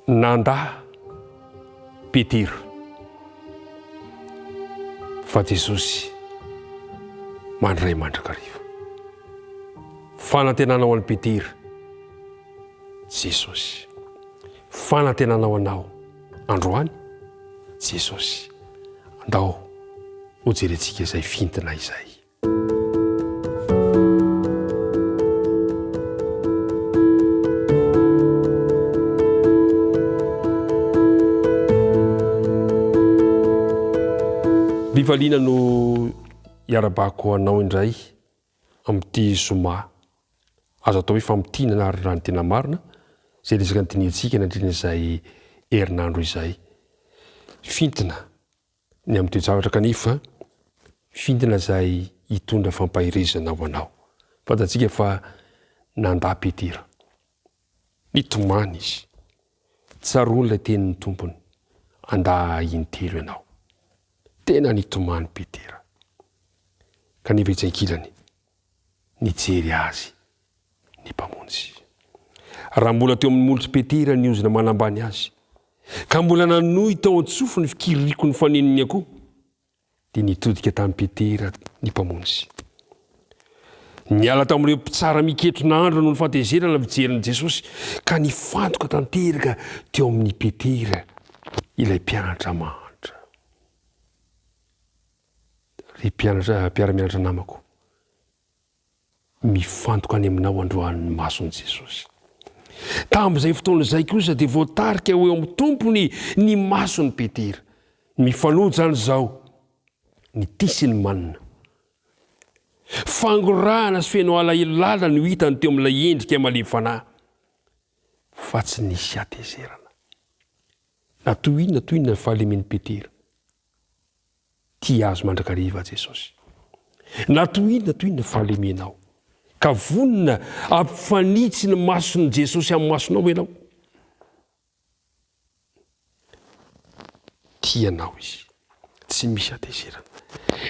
nanda Petera fa Jesosy mandray mandrakariva. Fanantenana ho an'i Petera Jesosy. Fanantenana ho anao androany Jesosy. Andao ho jerentsika izay fintina izay. Bivaliana no iarabako anao indray amin'ity Zoma. Azo atao hoe famitiana ary raha ny tena marina izay resaka nytiniantsika nandrina izay herinandro izay. Fintina ny amin'ny toejavatra kanefa fintina izay hitondra fampahirezana ho anao. Fantatsika fa nanda Petera. Nitomany izy. Tsaroa ilay tenin'ny tompony. Anda intelo ianao. Tena nitomany Petera. Kanefa itsaikilany nijery azy ny mpamonjy. Raha mbola teo amin'ny molotry Petera ny ozina manambany azy, ka mbola nanohy tao antsofi ny fikiririko ny faneniny akoho, dia nitodika tamin'ny Petera ny mpamonjy. Niala tao amin'ireo mpitsara miketro n'andro noho ny fahatezerana fijeriny Jesosy, ka nifantoka tanteraka teo amin'ny Petera ilay mpianatra mahantra. Ry mpiara-mianatra namako, mifantoka any aminao androany mason'i Jesosy. Tamin'izay fotoana izay kosa dia voatarika ho eo amin'ny tompony ny mason'i Petera. Mifanojo zany izao ny tisiny manina. Fangorahana sy feno alahelo lala no hitany teo amin'ilay endrika malemy fanahy. Fa tsy nisy atezerana. Natoinona ny fahalemen'i Petera. Tia azo mandrakariva Jesosy. Natoinona fahalemenao. Ka vonina ampifanitsy ny mason'i Jesosy amin'ny masonao ianao. Tianao izy. Tsy misy atezerana.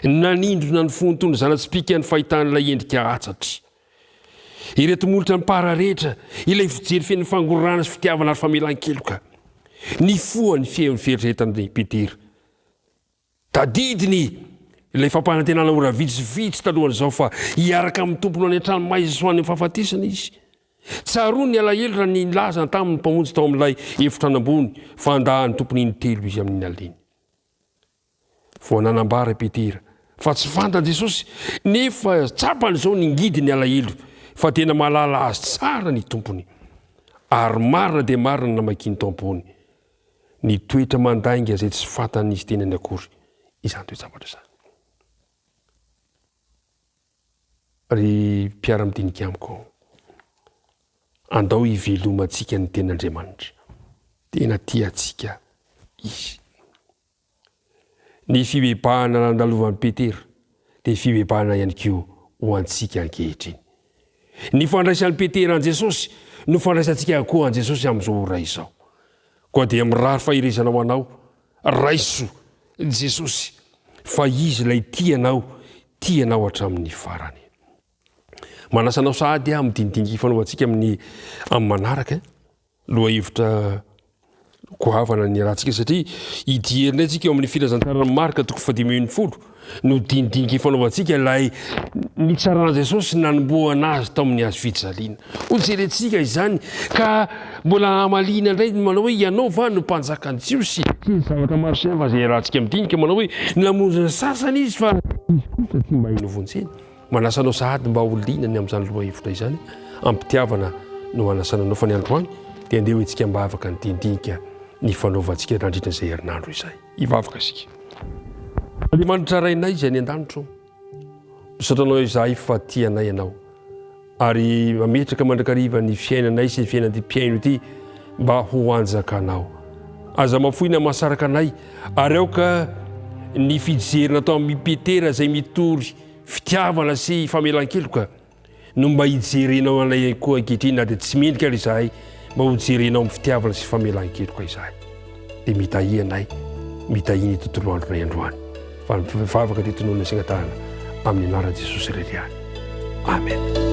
Nanindrona ny fontony zana-tsipika ny fahitan'ilay endrika atsatry. Ireto molotra ny para rehetra, ilay fijery feno fangorana sy fitiavana ary famelan-keloka. Ny foa ny fieritreretan'i Petera. Tadidiny ilay fampanantenana ora vitsivitsy talohan'izao fa hiaraka amin'ny tompony any an-trano maiza sy ho any fahafatesana izy. Tsaroa ny alahelo raha nilaza tamin'ny mpamonjy tao amin'ilay efitranam-bony fa andahan'ny tompony intelo izy amin'ny aliny. Vao nanambara Petera fa tsy fantany Jesosy nefa tsapany izao ningidy ny alahelo fa tena mahalala azy tsara ny tompony. Ary marina dia marina namakiny tao am-pony. Ny toetra mandainga izay tsy fantany izy tenany akory. Izany toejavatra izany. Ry mpiara-midinika amiko, andao hivelomantsika ny ten'Andriamanitra. Tena tiantsika izy. Ny fibebahana nandalovan'i Petera dia fibebahana ihany koa ho antsika ankehitriny. Ny fandraisan'i Petera an Jesosy no fandraisantsika koa an Jesosy amin'izao ora izao. Koa dia mirary fahirezana ho anao, raiso Jesosy, fa izy ilay tianao hatramin'ny farany. Manasanao sahady amin'ny dinidingy fanaovantsika amin'ny manaraka, loha hevitra goavana ny rahantsika satria idierina antsika eo amin'ny filazantarana Marka 5:10 no dinidingy fanaovantsika ilay ny tsarana Jesosy nanombohana azy tao amin'ny hazo fijaliana. Ho jerentsika izany ka mbola amalina indray manao hoe ianao va no mpanjakan'i Jiosy. Tsy zavatra maro samihafa izay rahantsika midinika manao hoe namonjy sasany izy fa izy kosa tsy mba hinovontsena. Manasanao sahady mba ho linany amin'izany loha hevitra izany, ampitiavana no anasananao fa ny androany dia andeha hoentsika mba afaka nydindinika ny fanaovantsika nandritra izay herinandro izay. Hivavaka isika. Andriamanitra rainay izay ny an-danitro, misotranao izahay fa tianay ianao ary mametraka mandrakariva ny fiainanay sy ny fiainan'ity mpiaino ity mba ho anjakanao. Aza mafoina mahasaraka anay ary aoka ny fijerina tao amin'ny Petera izay mitory fitiavana sy famelan-keloka no mba hijerenao anay koa ankehitriny na dia tsy mendrika ary izahay mba ho jerenao amin'ny fitiavana sy famelan-keloka izahay. Dia mitahy anay, mitahy ny tontolo andronay androany. Fa mivavaka ty tonoana sy agnatahana amin'ny anaran'i Jesosy Reriany. Amen.